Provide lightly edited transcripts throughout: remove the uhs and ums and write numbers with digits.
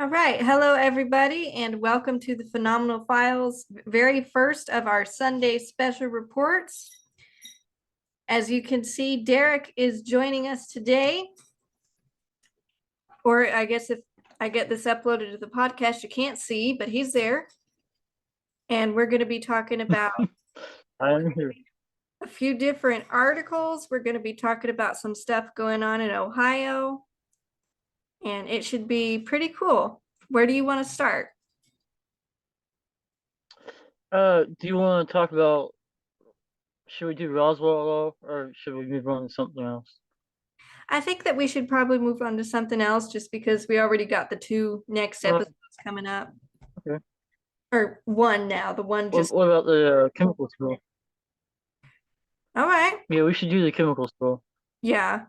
All right. Hello, everybody, and welcome to the Phenomenal Files, very first of our Sunday special reports. As you can see, Derek is joining us today. Or I guess if I get this uploaded to the podcast, you can't see, but he's there. And we're going to be talking about I am here. a few different articles. We're going to be talking about some stuff going on in Ohio, and it should be pretty cool. Where do you want to start? Do you want to talk about, should we do Roswell or should we move on to something else? I think that we should probably move on to something else just because we already got the two next Uh, episodes coming up. okay. Or one now, the one What, just, what about the chemical spill? all right. Yeah, we should do the chemical spill. Yeah.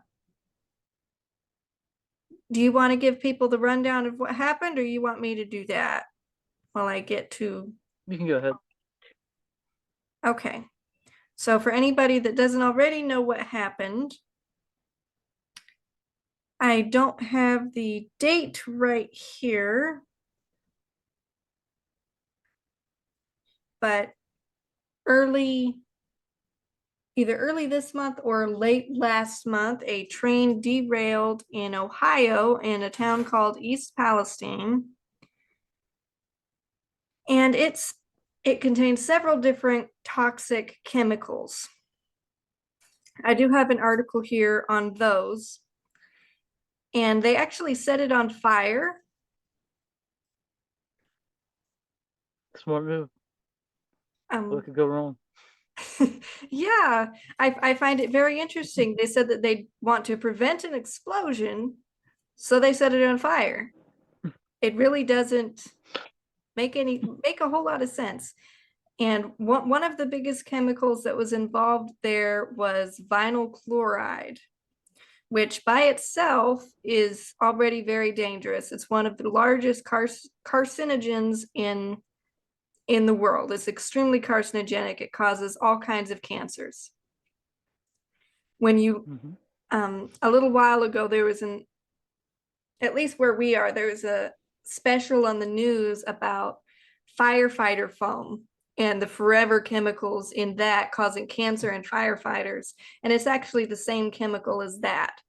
Do you want to give people the rundown of what happened, or you want me to do that while I get to? You can go ahead. Okay. So for anybody that doesn't already know what happened, I don't have the date right here, but early either early this month or late last month, a train derailed in Ohio in a town called East Palestine. And it contains several different toxic chemicals. I do have an article here on those. And they actually set it on fire. Smart move. What Um, could go wrong? yeah, I find it very interesting. They said that they want to prevent an explosion, so they set it on fire. It really doesn't make a whole lot of sense. And one of the biggest chemicals that was involved there was vinyl chloride, which by itself is already very dangerous. It's one of the largest carcinogens in the world. It's extremely carcinogenic. It causes all kinds of cancers. When you Hmm. a little while ago, there was at least where we are, there was a special on the news about firefighter foam and the forever chemicals in that causing cancer in firefighters. And it's actually the same chemical as that.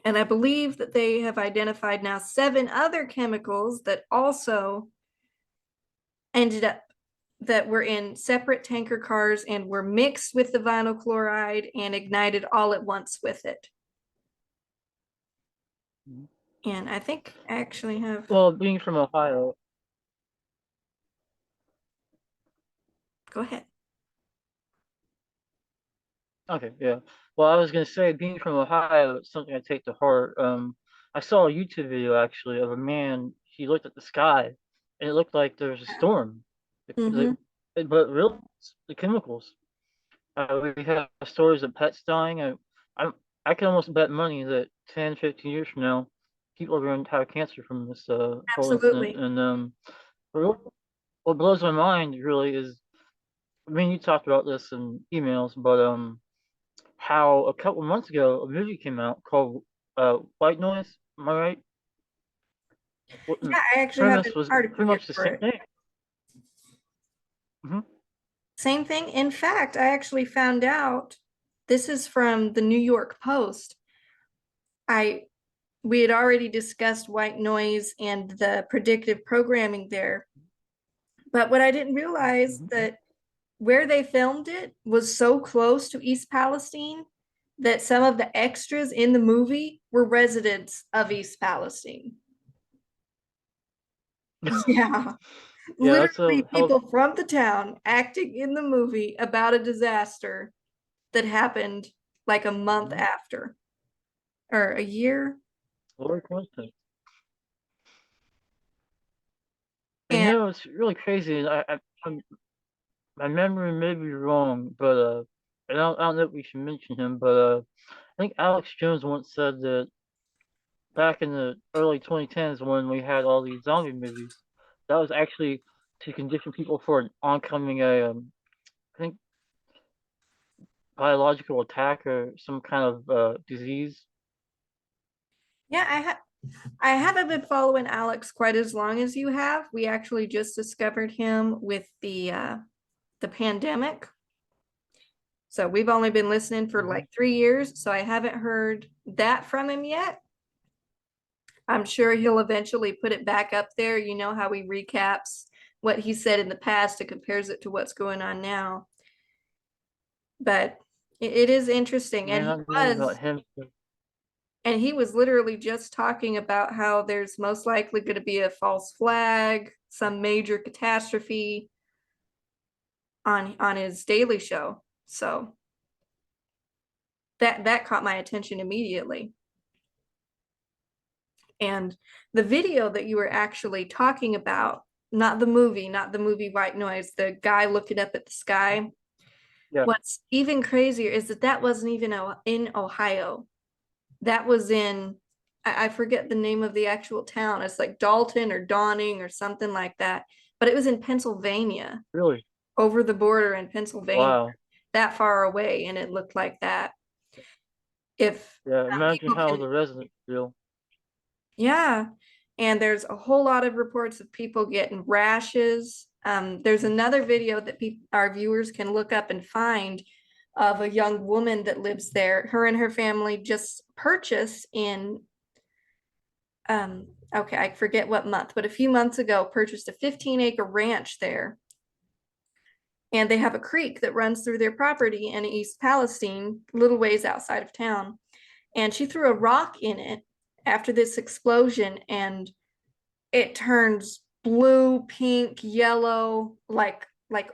And I believe that they have identified now 7 other chemicals that also ended up that were in separate tanker cars and were mixed with the vinyl chloride and ignited all at once with it. And I think I actually have, Well, being from Ohio, go ahead. okay, yeah. Well, I was gonna say, being from Ohio, it's something I take to heart. I saw a YouTube video actually of a man. He looked at the sky, and it looked like there was a storm. Mm-hmm. But really, it's the chemicals. We have stories of pets dying. I, I can almost bet money that 10, 15 years from now, people are going to have cancer from this whole incident. Absolutely. And what what blows my mind really is, I mean, you talked about this in emails, but how a couple months ago a movie came out called White Noise. Am I right? What the Yeah, I actually have an premise was article pretty here much the for same it. thing. Hmm. Same thing. In fact, I actually found out this is from the New York Post. I we had already discussed white noise and the predictive programming there. But what I didn't realize Hmm. that where they filmed it was so close to East Palestine that some of the extras in the movie were residents of East Palestine. Yeah, Yeah, that's a literally hell. people from the town acting in the movie about a disaster that happened like a month Mhm. after or a year. Lord coincidence. And And it's really crazy. And my memory may be wrong, but I don't know if we should mention him, but I think Alex Jones once said that back in the early 2010s when we had all these zombie movies, that was actually to condition people for an oncoming I think biological attack or some kind of disease. yeah, I haven't been following Alex quite as long as you have. We actually just discovered him with the pandemic. So we've only been listening for like 3 years, so I haven't heard that from him yet. I'm sure he'll eventually put it back up there. You know how he recaps what he said in the past and compares it to what's going on now. But it is interesting. Yeah, I know about him. And he was literally just talking about how there's most likely going to be a false flag, some major catastrophe on his daily show. So that caught my attention immediately. And the video that you were actually talking about, not the movie White Noise, the guy looking up at the sky. Yeah, What's even crazier is that that wasn't even in Ohio. That was in, I forget the name of the actual town. It's like Dalton or Dawning or something like that. But it was in Pennsylvania, really. over the border in Pennsylvania, Wow. that far away, and it looked like that. If Yeah, imagine people how can, the residents feel. yeah. And there's a whole lot of reports of people getting rashes. There's another video that our viewers can look up and find of a young woman that lives there. Her and her family just purchased in okay, I forget what month, but a few months ago purchased a 15-acre ranch there. And they have a creek that runs through their property in East Palestine, little ways outside of town. And she threw a rock in it after this explosion, and it turns blue, pink, yellow, like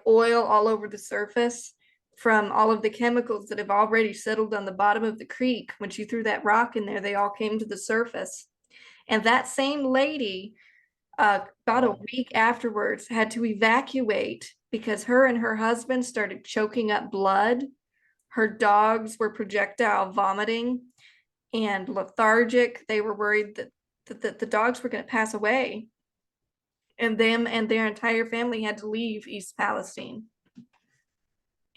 oil all over the surface from all of the chemicals that have already settled on the bottom of the creek. When she threw that rock in there, they all came to the surface. And that same lady, about a Wow. week afterwards, had to evacuate because her and her husband started choking up blood. Her dogs were projectile vomiting and lethargic. They were worried that the dogs were going to pass away. And them and their entire family had to leave East Palestine.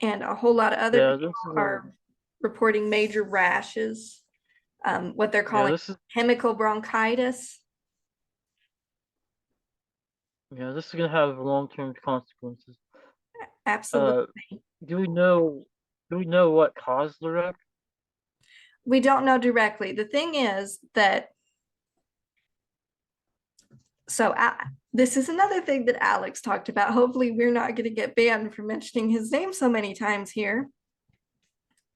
And a whole lot of other Yeah, people this is are reporting major rashes, what they're yeah, calling this is chemical bronchitis. yeah, this is gonna have long-term consequences. Uh, Absolutely. do we know do we know what caused the wreck? We don't know directly. The thing is that, so this is another thing that Alex talked about. Hopefully, we're not going to get banned for mentioning his name so many times here.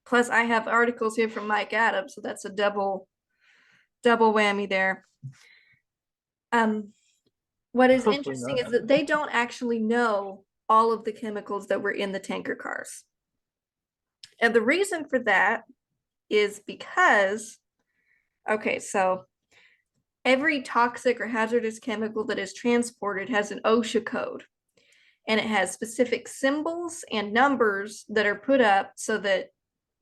Plus, I have articles here from Mike Adams, so that's a double whammy there. What is Hopefully interesting not. is that they don't actually know all of the chemicals that were in the tanker cars. And the reason for that is because, okay, so every toxic or hazardous chemical that is transported has an OSHA code, and it has specific symbols and numbers that are put up so that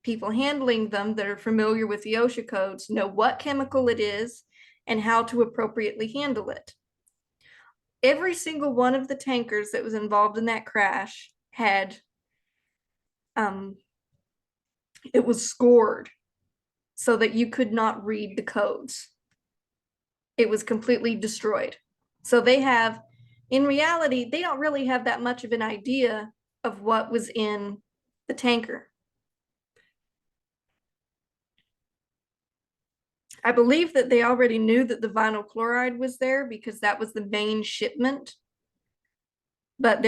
people handling them that are familiar with the OSHA codes know what chemical it is and how to appropriately handle it. Every single one of the tankers that was involved in that crash had it was scored so that you could not read the codes. It was completely destroyed. So they have, in reality, they don't really have that much of an idea of what was in the tanker. I believe that they already knew that the vinyl chloride was there because that was the main shipment. But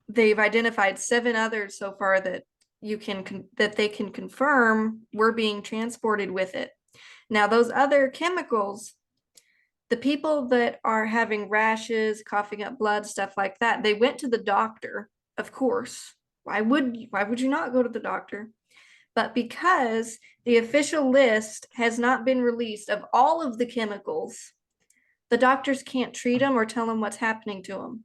they've identified 7 others so far that they can confirm were being transported with it. Now, those other chemicals, the people that are having rashes, coughing up blood, stuff like that, they went to the doctor, of course. Why would you not go to the doctor? But because the official list has not been released of all of the chemicals, the doctors can't treat them or tell them what's happening to them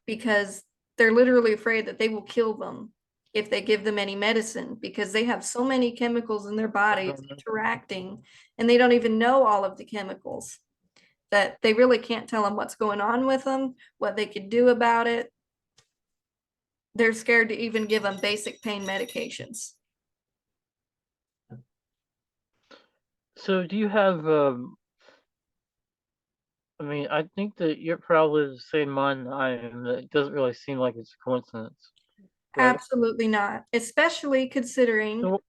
because they're literally afraid that they will kill them if they give them any medicine because they have so many chemicals in their bodies interacting and they don't even know all of the chemicals that they really can't tell them what's going on with them, what they could do about it. They're scared to even give them basic pain medications. So do you have I mean, I think that you're probably the same mind I am. That it doesn't really seem like it's a coincidence, right? Absolutely not, especially considering So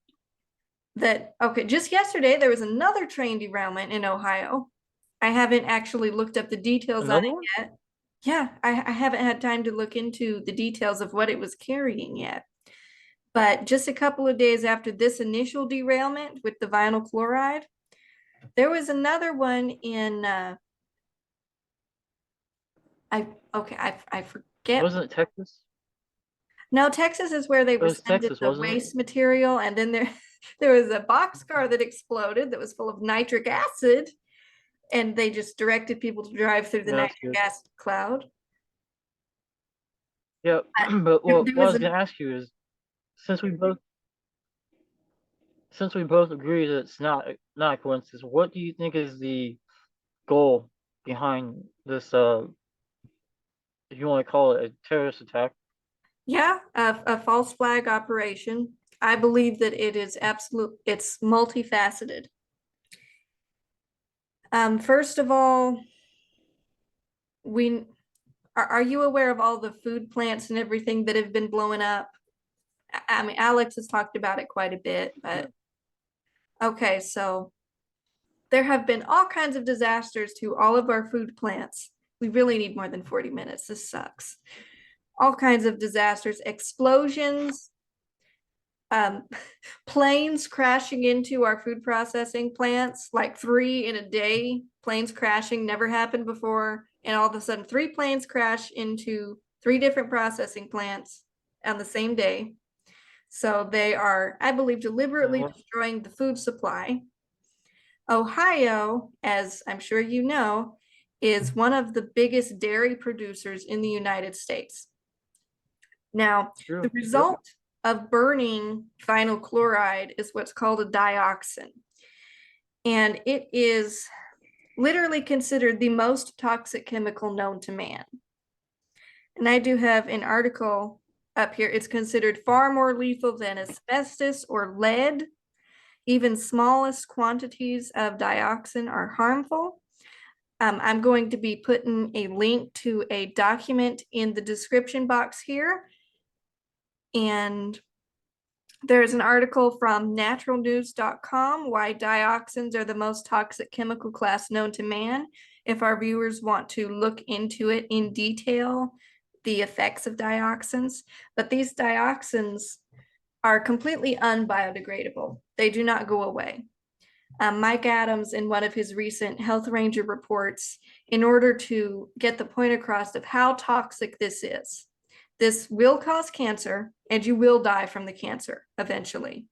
that, okay, just yesterday there was another train derailment in Ohio. I haven't actually looked up the details on another it one? yet. Yeah, I haven't had time to look into the details of what it was carrying yet. But just a couple of days after this initial derailment with the vinyl chloride, there was another one in I okay, I forget. Wasn't it Texas? No, Texas is where they It were was sending Texas, the wasn't it? waste material, and then there there was a boxcar that exploded that was full of nitric acid, and they just directed people to drive through the Yeah, that's nitric good. acid cloud. Yeah, Uh, but what, there what I was was a gonna ask you is, since we both since we both agree that it's not a coincidence, what do you think is the goal behind this? If you want to call it a terrorist attack. Yeah, a false flag operation. I believe that it is it's multifaceted. First of all, we are you aware of all the food plants and everything that have been blowing up? I mean, Alex has talked about it quite a bit, Yeah, but okay, so there have been all kinds of disasters to all of our food plants. We really need more than 40 minutes. This sucks. All kinds of disasters, explosions, um, planes crashing into our food processing plants, like 3 in a day, planes crashing, never happened before. And all of a sudden, 3 planes crash into 3 different processing plants on the same day. So they are, I believe, deliberately well, destroying the food supply. Ohio, as I'm sure you know, is one of the biggest dairy producers in the United States. Now, the true. Yep. result of burning vinyl chloride is what's called a dioxin. And it is literally considered the most toxic chemical known to man. And I do have an article up here. It's considered far more lethal than asbestos or lead. Even smallest quantities of dioxin are harmful. I'm going to be putting a link to a document in the description box here. And there's an article from naturalnews.com, why dioxins are the most toxic chemical class known to man. If our viewers want to look into it in detail, the effects of dioxins. But these dioxins are completely unbiodegradable. They do not go away. Mike Adams, in one of his recent Health Ranger reports, in order to get the point across of how toxic this will cause cancer, and you will die from the cancer eventually.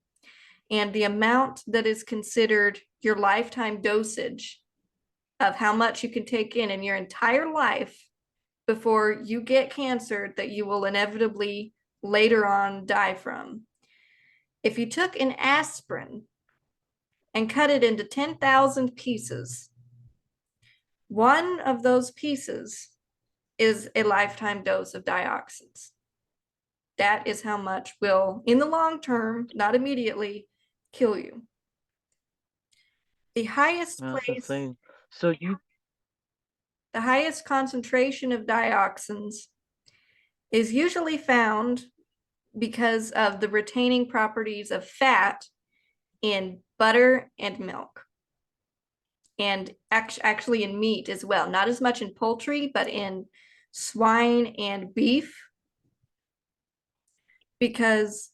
And the amount that is considered your lifetime dosage of how much you can take in your entire life before you get cancer that you will inevitably later on die from. If you took an aspirin and cut it into 10,000 pieces, one of those pieces is a lifetime dose of dioxins. That is how much will, in the long term, not immediately, kill you. The highest That's place, insane. So you, the highest concentration of dioxins is usually found because of the retaining properties of fat in butter and milk, and actually in meat as well. Not as much in poultry, but in swine and beef, because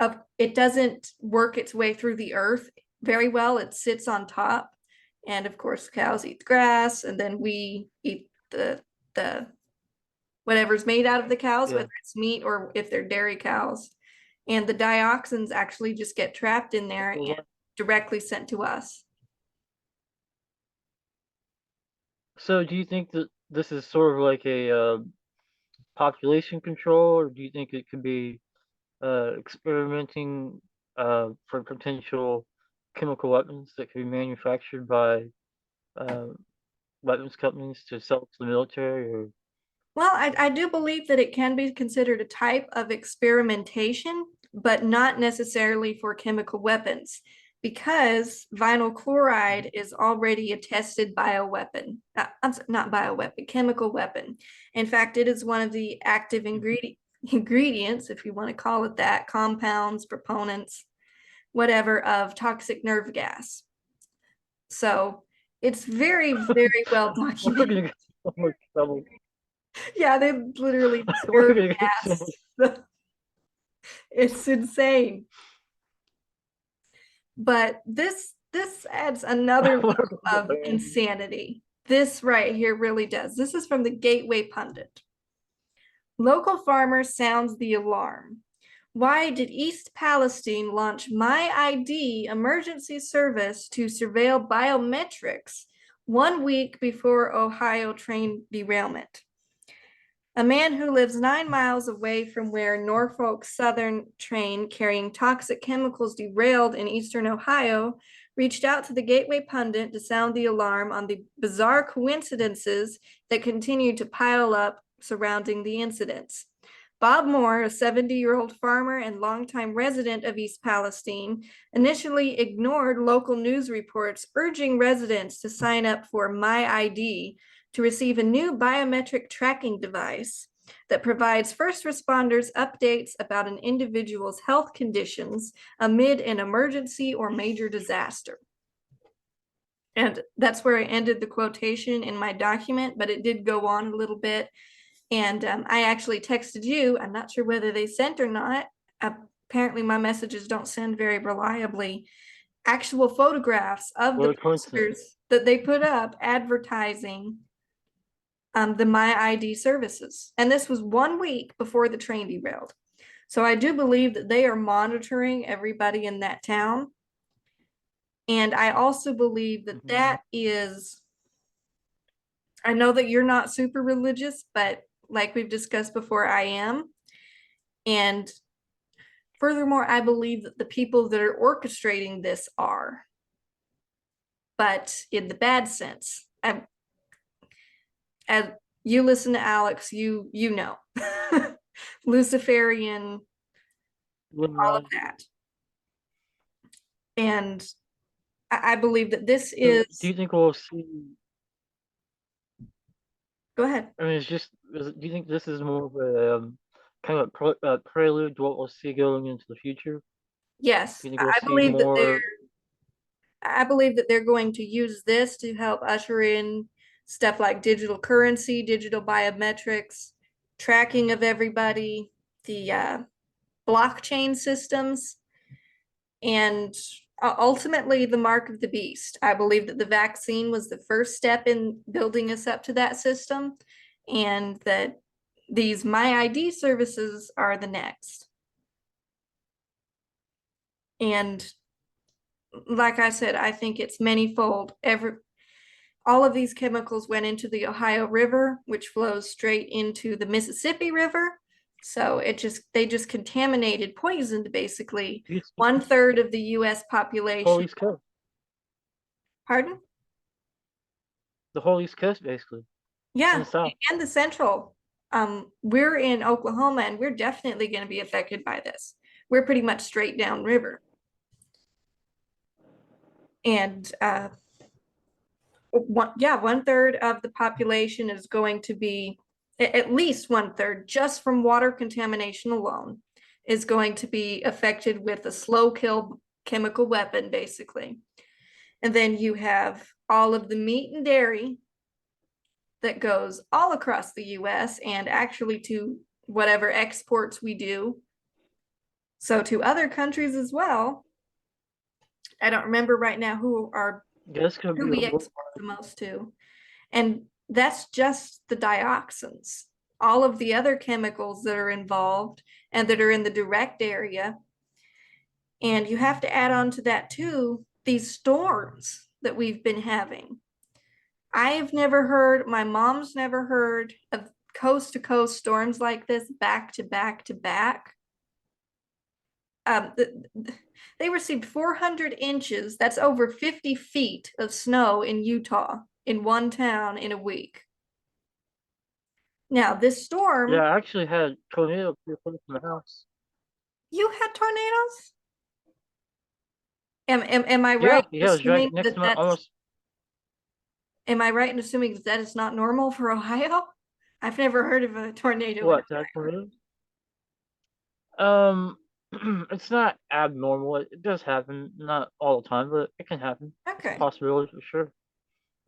of it doesn't work its way through the earth very well. It sits on top. And of course, cows eat grass, and then we eat the whatever's made out of the cows, yeah. whether it's meat or if they're dairy cows. And the dioxins actually just get trapped in there Well, and directly sent to us. so do you think that this is sort of like a population control, or do you think it could be experimenting for potential chemical weapons that could be manufactured by uh, weapons companies to sell to the military? Or Well, I do believe that it can be considered a type of experimentation, but not necessarily for chemical weapons, because vinyl chloride is already a tested bioweapon. Not bioweapon, chemical weapon. In fact, it is one of the active ingredients, if you want to call it that, compounds, proponents, whatever, of toxic nerve gas. So it's very, very well We're documented. gonna get so much trouble. Yeah, they literally We're nerve gonna get so much. gas. It's insane. But this adds another We're level gonna get of banned. insanity. This right here really does. This is from the Gateway Pundit. Local farmer sounds the alarm. Why did East Palestine launch My ID emergency service to surveil biometrics 1 week before Ohio train derailment? A man who lives 9 miles away from where Norfolk Southern train carrying toxic chemicals derailed in eastern Ohio reached out to the Gateway Pundit to sound the alarm on the bizarre coincidences that continued to pile up surrounding the incidents. Bob Moore, a 70-year-old farmer and longtime resident of East Palestine, initially ignored local news reports urging residents to sign up for My ID to receive a new biometric tracking device that provides first responders updates about an individual's health conditions amid an emergency or major disaster. And that's where I ended the quotation in my document, but it did go on a little bit. And I actually texted you. I'm not sure whether they sent or not. Apparently, my messages don't send very reliably. Actual photographs of What the a coincidence. posters that they put up advertising the My ID services. And this was 1 week before the train derailed. So I do believe that they are monitoring everybody in that town. And I also believe that that is, I know that you're not super religious, but like we've discussed before, I am. And furthermore, I believe that the people that are orchestrating this are, but in the bad sense. As you listen to Alex, you know. Luciferian, all of Limelight. that. And I believe that this So, do is, you think we'll see? go ahead. I mean, do you think this is more of a kind of a prelude to what we'll see going into the future? Yes, Do you think we'll see more? I believe that they're going to use this to help usher in stuff like digital currency, digital biometrics, tracking of everybody, the blockchain systems, and ultimately the mark of the beast. I believe that the vaccine was the first step in building us up to that system, and that these My ID services are the next. And like I said, I think it's manyfold. All of these chemicals went into the Ohio River, which flows straight into the Mississippi River. So they just contaminated, poisoned basically East, 1/3 of the US whole population. East Coast, Pardon? the whole East Coast, basically, in the Yeah, South. and the central. We're in Oklahoma and we're definitely going to be affected by this. We're pretty much straight down river. And 1/3 of the population is going to be, at least 1/3, just from water contamination alone, is going to be affected with a slow kill chemical weapon, basically. And then you have all of the meat and dairy that goes all across the US and actually to whatever exports we do. So to other countries as well. I don't remember right now This could be who a we export the most to. And that's just the dioxins. All of the other chemicals that are involved and that are in the direct area. And you have to add on to that too, these storms that we've been having. I've never heard, my mom's never heard of coast to coast storms like this back to back to back. They received 400 inches, that's over 50 feet of snow in Utah in one town in a week. Now, this Yeah, storm, I actually had tornado pretty close to the house. you had tornadoes? Am I Yeah, right in yeah, it was right assuming next that to my almost. am I right in assuming that that is not normal for Ohio? I've never heard of a tornado in What, that Ohio. tornado? Um, it's not abnormal. It does happen, not all the time, but it can happen. It's a Okay. possibility for sure.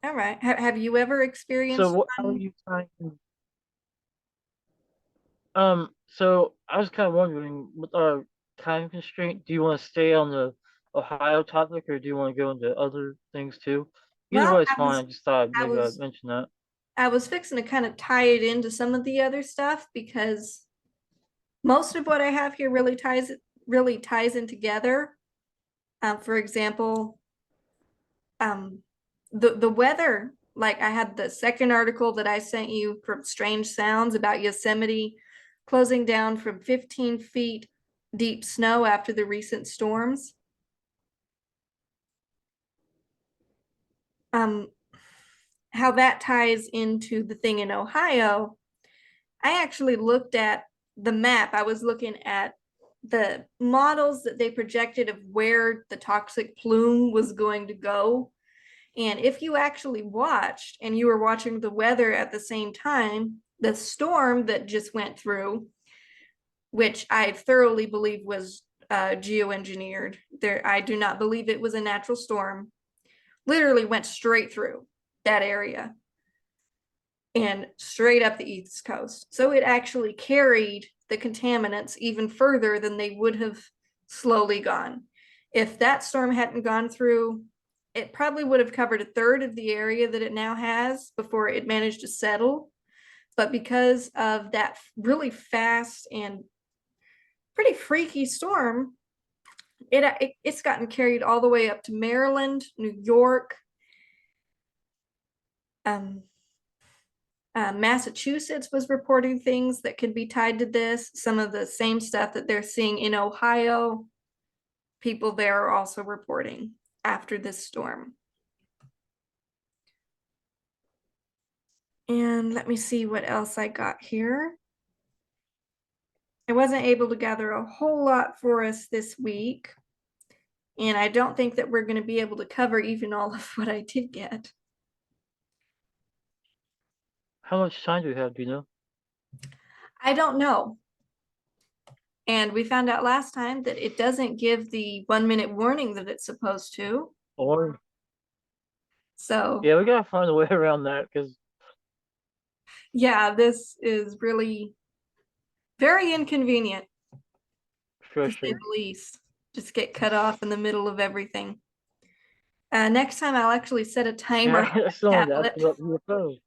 All right. Have you ever So experienced what? How are one? you trying? So I was kind of wondering, with our time constraint, do you want to stay on the Ohio topic, or do you want to go into other things too? Either Well, way is fine. I just thought I maybe I'd was mention that. I was fixing to kind of tie it into some of the other stuff because most of what I have here really ties in together. For example, um, the weather. Like I had the second article that I sent you from Strange Sounds about Yosemite closing down from 15 feet deep snow after the recent storms. Um, how that ties into the thing in Ohio, I actually looked at the map. I was looking at the models that they projected of where the toxic plume was going to go. And if you actually watched and you were watching the weather at the same time, the storm that just went through, which I thoroughly believe was geoengineered, there, I do not believe it was a natural storm, literally went straight through that area and straight up the East Coast. So it actually carried the contaminants even further than they would have slowly gone. If that storm hadn't gone through, it probably would have covered a third of the area that it now has before it managed to settle. But because of that really fast and pretty freaky storm, it's gotten carried all the way up to Maryland, New York, um, Massachusetts was reporting things that could be tied to this. Some of the same stuff that they're seeing in Ohio, people there are also reporting after this storm. And let me see what else I got here. I wasn't able to gather a whole lot for us this week. And I don't think that we're going to be able to cover even all of what I did get. How much time do we have? Do you know? I don't know. And we found out last time that it doesn't give the 1 minute warning that it's supposed to. Or So, yeah, we gotta find a way around that because yeah, this is really very inconvenient, for to say sure. the least. Just get cut off in the middle of everything. Next time, I'll actually set a timer on Yeah, I still my wanted to ask tablet. you about UFOs.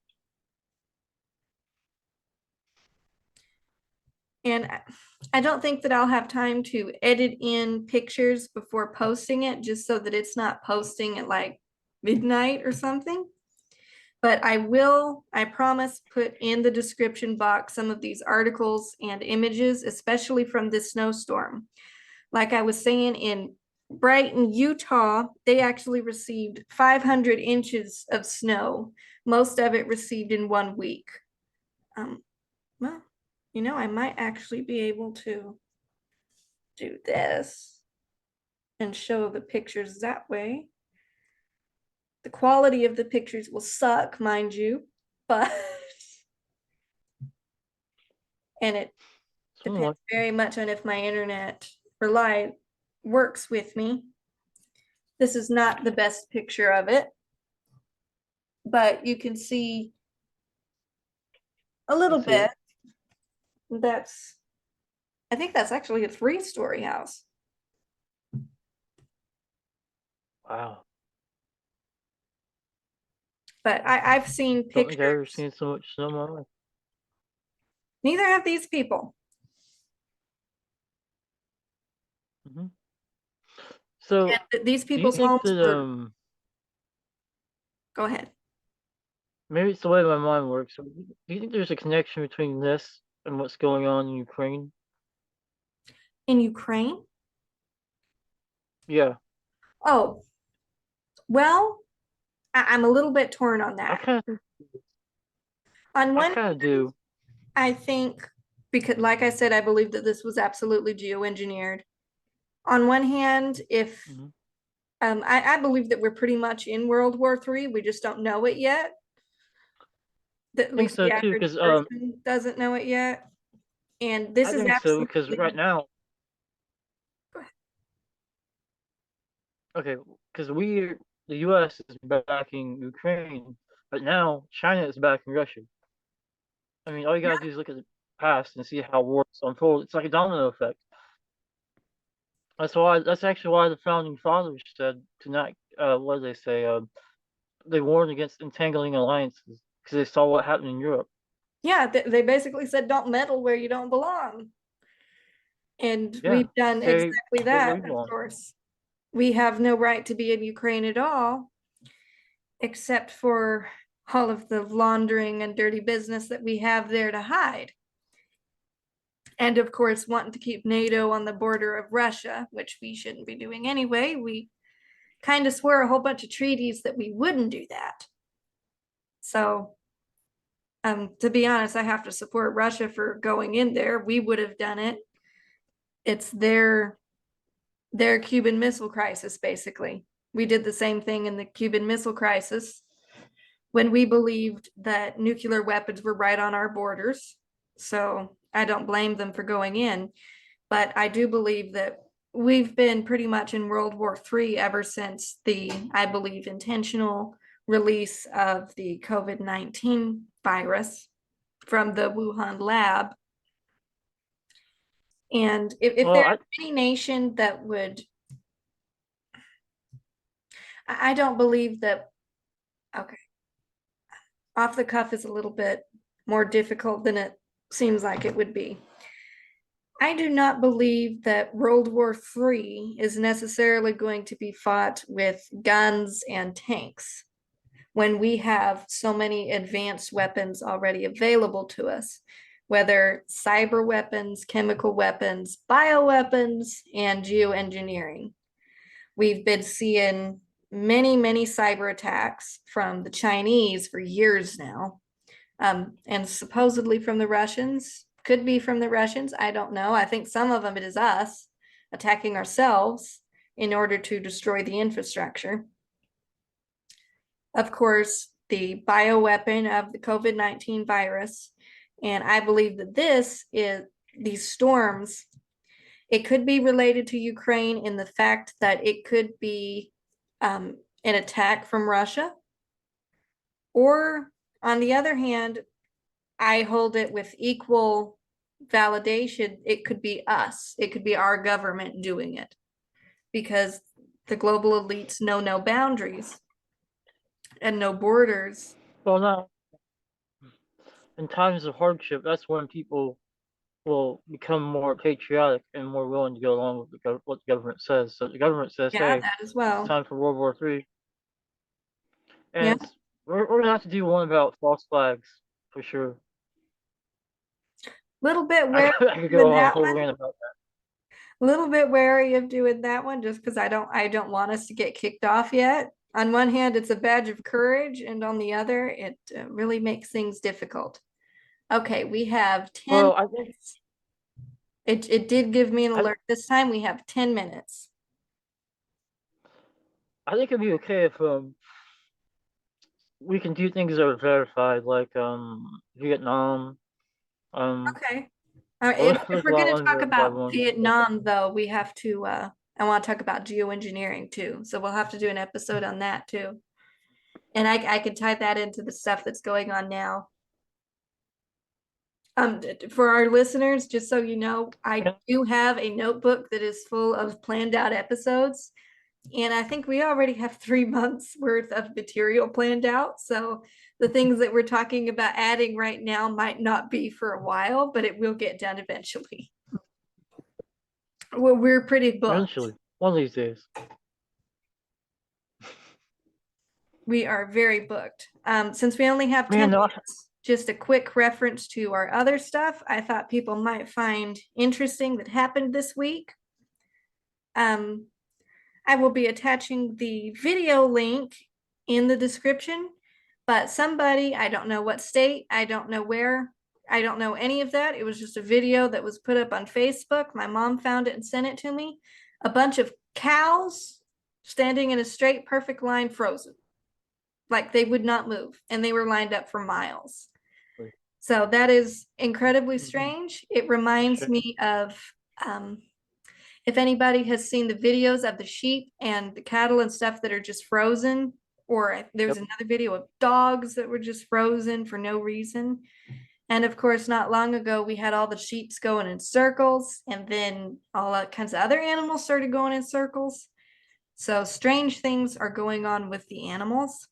And I don't think that I'll have time to edit in pictures before posting it, just so that it's not posting at like midnight or something. But I will, I promise, put in the description box some of these articles and images, especially from this snowstorm. Like I was saying, in Brighton, Utah, they actually received 500 inches of snow, most of it received in 1 week. Um, well, I might actually be able to do this and show the pictures that way. The quality of the pictures will suck, mind you, but and it Something depends like very much on if my internet rely works with me. This is not the best picture of it, but you can see a I little see bit. it. That's, I think that's actually a 3-story house. Wow. But I've seen Don't think I've ever pictures. seen so much snow in my life. Neither have these people. Hmm. So, And these do you people's think homes that were, go ahead. maybe it's the way my mind works? So do you think there's a connection between this and what's going on in Ukraine? In Ukraine? Yeah, Oh, well, I'm a little bit torn on I that. kind of, On I one kind of hand, do. I think, because like I said, I believe that this was absolutely geoengineered. On one hand, if Hmm. I believe that we're pretty much in World War III. We just don't know it yet. At I think least so the too, average because person doesn't know it yet. And this I is think so because right absolutely, now, okay, because the U.S. is backing Ukraine, but now China is backing Russia. I mean, all you gotta do is look at the past and see how wars unfold. It's like a domino effect. That's actually why the founding fathers said to not, what do they say? They warned against entangling alliances because they saw what happened in Europe. yeah, they basically said don't meddle where you don't belong. And Yeah, we've done exactly stay where that, you of belong. course. We have no right to be in Ukraine at all, except for all of the laundering and dirty business that we have there to hide. And of course, wanting to keep NATO on the border of Russia, which we shouldn't be doing anyway. We kind of swore a whole bunch of treaties that we wouldn't do that. So, to be honest, I have to support Russia for going in there. We would have done it. It's their Cuban Missile Crisis, basically. We did the same thing in the Cuban Missile Crisis when we believed that nuclear weapons were right on our borders. So I don't blame them for going in. But I do believe that we've been pretty much in World War III ever since the, I believe, intentional release of the COVID-19 virus from the Wuhan lab. And if Well, there's any nation that would, I don't believe that, okay, off the cuff is a little bit more difficult than it seems like it would be. I do not believe that World War III is necessarily going to be fought with guns and tanks when we have so many advanced weapons already available to us, whether cyber weapons, chemical weapons, bioweapons, and geoengineering. We've been seeing many, many cyber attacks from the Chinese for years now, and supposedly from the Russians. Could be from the Russians. I don't know. I think some of them it is us attacking ourselves in order to destroy the infrastructure. Of course, the bioweapon of the COVID-19 virus. And I believe that this is these storms, it could be related to Ukraine in the fact that it could be an attack from Russia. Or on the other hand, I hold it with equal validation. It could be us, it could be our government doing it because the global elites know no boundaries and no borders. well, now in times of hardship, that's when people will become more patriotic and more willing to go along with what the government says. So the government says, Yeah, "Hey, that as it's well. time for World War III," Yeah, and we're gonna have to do one about false flags for sure. a little bit I wary could, I could of doing go on a that whole one. rant about A little bit wary of doing that one just because I don't want us to get kicked off yet. On one hand, it's a badge of courage, and on the other, it really makes things difficult. Okay, we have that. 10 Well, I think minutes. It did give me an I, alert this time. We have 10 minutes. I think it'd be okay if we can do things that are verified, like Vietnam. Okay. If There's a we're lot going of to talk unverified about ones. Vietnam, though, we have to, I want to talk about geoengineering too. So we'll have to do an episode on that too. And I could tie that into the stuff that's going on now. For our listeners, just so you know, I Yeah. do have a notebook that is full of planned out episodes. And I think we already have 3 months worth of material planned out. So the things that we're talking about adding right now might not be for a while, but it will get done eventually. Well, we're pretty booked. Eventually, one of these days. We are very booked. Since we only have 10 Man, no, minutes, just a quick reference to our other stuff I thought people might find interesting that happened this week. Um, I will be attaching the video link in the description, but somebody, I don't know what state, I don't know where, I don't know any of that. It was just a video that was put up on Facebook. My mom found it and sent it to me. A bunch of cows standing in a straight, perfect line, frozen. Like they would not move, and they were lined up for miles. So that is incredibly Mhm. strange. It That's reminds strange. me of um, if anybody has seen the videos of the sheep and the cattle and stuff that are just frozen, or there's Yep. another video of dogs that were just frozen for no reason. And of course, not long ago, we had all the sheeps going in circles, and then all kinds of other animals started going in circles. So strange things are going on with the animals,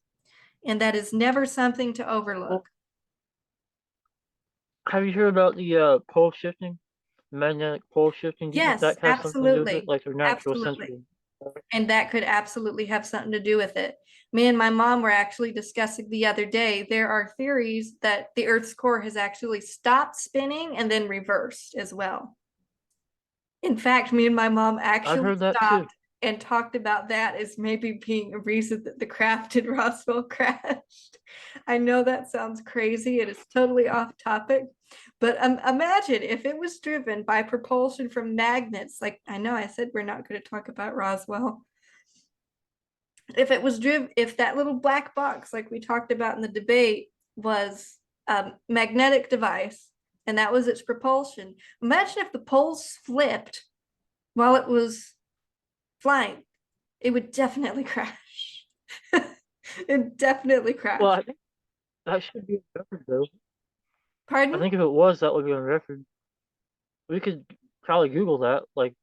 and that is never something to Well, overlook. have you heard about the pole shifting, magnetic pole shifting? Do you think Yes, that has something to do with it, absolutely. like their natural Absolutely. central? And that could absolutely have something to do with it. Me and my mom were actually discussing the other day. There are theories that the Earth's core has actually stopped spinning and then reversed as well. In fact, me and my mom I've actually heard that too. stopped and talked about that as maybe being a reason that the craft in Roswell crashed. I know that sounds crazy. It is totally off topic, but imagine if it was driven by propulsion from magnets. Like I know I said we're not going to talk about Roswell. If it was driven, if that little black box, like we talked about in the debate, was a magnetic device and that was its propulsion, imagine if the poles flipped while it was flying. It would definitely crash. It definitely Well, crash. I think that should be on record though. I Pardon? think if it was, that would be on record. We could probably Google that, like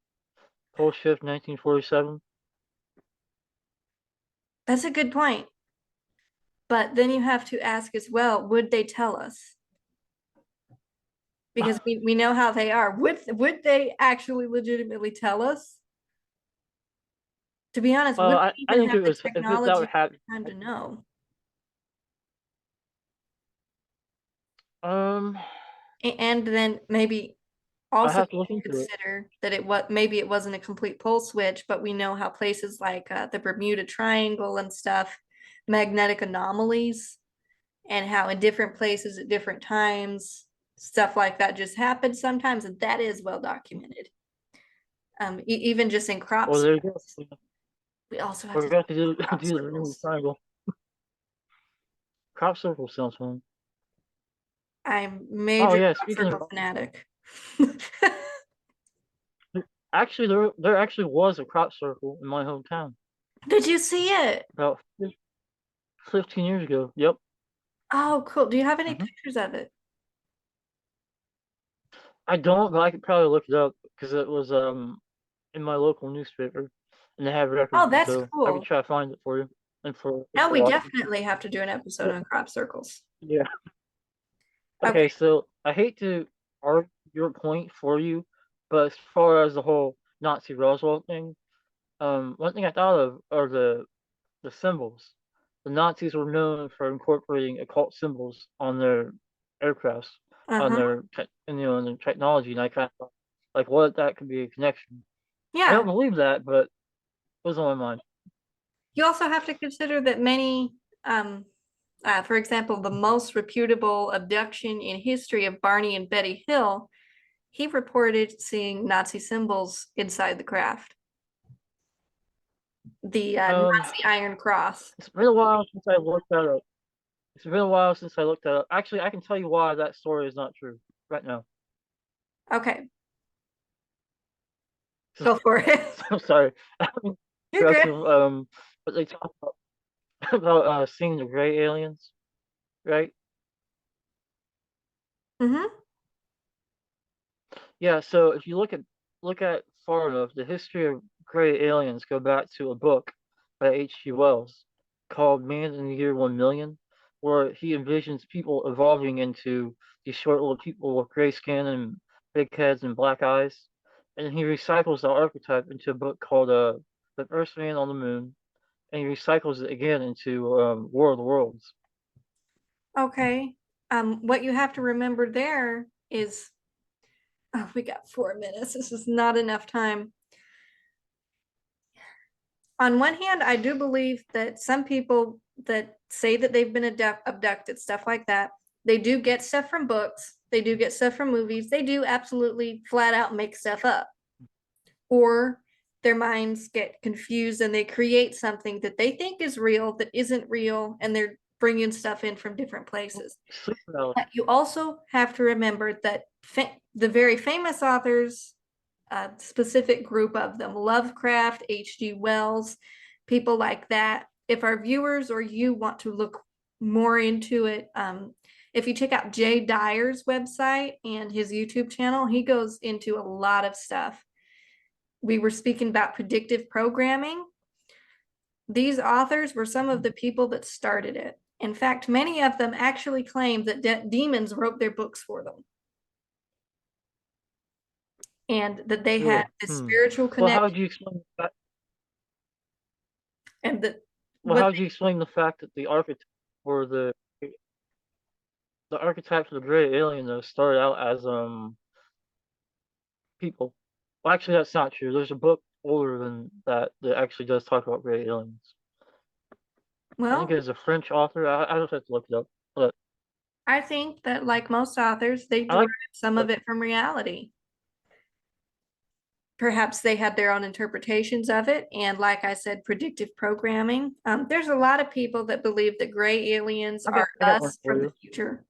pole shift 1947. That's a good point. But then you have to ask as well, would they tell us? Because we know how they are. Would they actually legitimately tell us? To be honest, would I we I even think have it the was if it, that would technology happen. time to know? Um, And then maybe I also have to look into it. consider that maybe it wasn't a complete pole switch, but we know how places like the Bermuda Triangle and stuff, magnetic anomalies, and how in different places at different times, stuff like that just happens sometimes, and that is well documented. Even just in crop Well, there you go. circles, we also have to Forgot talk to do about crop do the Bermuda circles. triangle. Crop circle sounds fun. I'm Oh major yeah, crop speaking of, circle fanatic. actually there actually was a crop circle in my hometown Did you see it? about 15 years ago. Yep. Oh, cool. Do you have any Hmm. pictures of it? I don't, but I could probably look it up because it was in my local newspaper, and they have Oh, records, that's so I could cool. try to find it for you and Now for we watching. definitely have to do an episode on crop circles. Yeah. Okay, Okay. so I hate to argue your point for you, but as far as the whole Nazi Roswell thing, one thing I thought of are the symbols. The Nazis were known for incorporating occult symbols on their aircrafts, on Uh-huh. their on their technology, and I kind of thought, like, what if that could be a connection? I don't Yeah. believe that, but it was on my mind. You also have to consider that many, for example, the most reputable abduction in history of Barney and Betty Hill, he reported seeing Nazi symbols inside the craft, the Um, Nazi Iron Cross. it's been a while since I looked that up. It's been a while since I looked that up. Actually, I can tell you why that story is not true right now. Okay, go for it. So sorry. I mean, You're good. but they talk about seeing the gray aliens, right? Mm-hmm. Yeah, so if you look at far enough, the history of gray aliens go back to a book by H.G. Wells called Man in the Year 1,000,000, where he envisions people evolving into these short little people with gray skin and big heads and black eyes. And he recycles the archetype into a book called The First Man on the Moon, and he recycles it again into War of the Worlds. Okay. What you have to remember there is, oh, we got 4 minutes. This is not enough time. On one hand, I do believe that some people that say that they've been abducted, stuff like that, they do get stuff from books, they do get stuff from movies, they do absolutely flat out make stuff up. Or their minds get confused and they create something that they think is real that isn't real, and they're bringing stuff in from different places. Sleep paralysis. But you also have to remember that the very famous authors, a specific group of them, Lovecraft, H.G. Wells, people like that. If our viewers or you want to look more into it, if you check out Jay Dyer's website and his YouTube channel, he goes into a lot of stuff. We were speaking about predictive programming. These authors were some of the people that started it. In fact, many of them actually claim that demons wrote their books for them, and that they had Really? this spiritual Well, how connection, would you explain that? and that Well, what how would you explain the fact that the architect or the archetypes of the gray alien though started out as people? Well, actually, that's not true. There's a book older than that that actually does talk about gray aliens. I think well, it's a French author. I just have to look it up. But I think that like most authors, they I derive like. some But of it from reality. Perhaps they had their own interpretations of it, and like I said, predictive programming. There's a lot of people that believe that gray aliens are I got one us for from the you. future.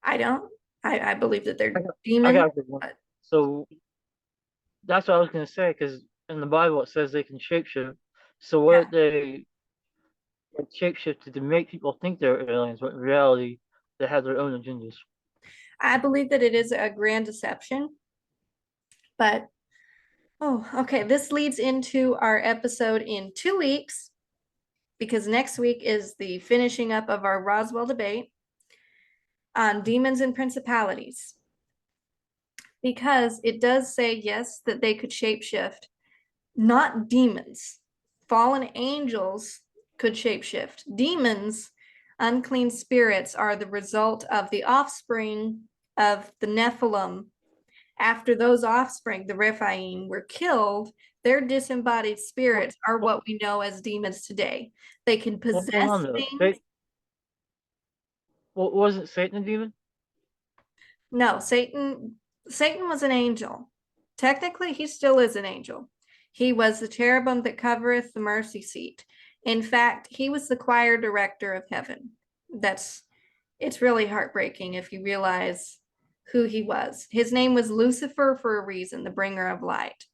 I don't. I believe that I they're got I demons, got a good one. but So that's what I was gonna say because in the Bible it says they can shapeshift. So what yeah, if they like, shapeshifted to make people think they're aliens, but in reality they have their own agendas? I believe that it is a grand deception. But oh, okay. This leads into our episode in 2 weeks, because next week is the finishing up of our Roswell debate on demons and principalities. Because it does say, yes, that they could shapeshift, not demons. Fallen angels could shapeshift. Demons, unclean spirits, are the result of the offspring of the Nephilim. After those offspring, the Rephaim, were killed, their disembodied What, spirits are what, what we know as demons today. They can hold on possess though. things. Wasn't Satan a demon? No, Satan was an angel. Technically, he still is an angel. He was the cherubim that covereth the mercy seat. In fact, he was the choir director of heaven. That's it's really heartbreaking if you realize who he was. His name was Lucifer for a reason, the bringer of light.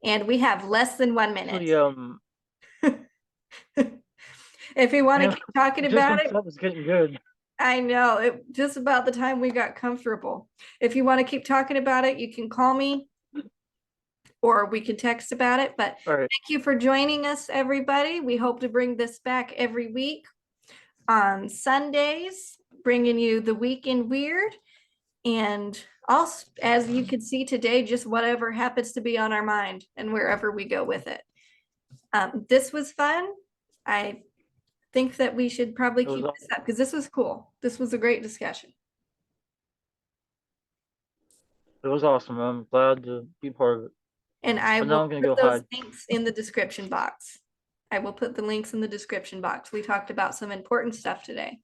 And we have less than 1 minute. Actually, If you want to man, keep talking just about when it, stuff is getting good. I know it just about the time we got comfortable. If you want to keep talking about it, you can call me or we can text about it. But All right. thank you for joining us, everybody. We hope to bring this back every week on Sundays, bringing you the Week in Weird. And also, as you can see today, just whatever happens to be on our mind and wherever we go with it. This was fun. I think that we should probably It was keep this up because this was cool. This was a great discussion. it was awesome. I'm glad to be part of it. And I But now will I'm gonna put go those hide. links in the description box. I will put the links in the description box. We talked about some important stuff today.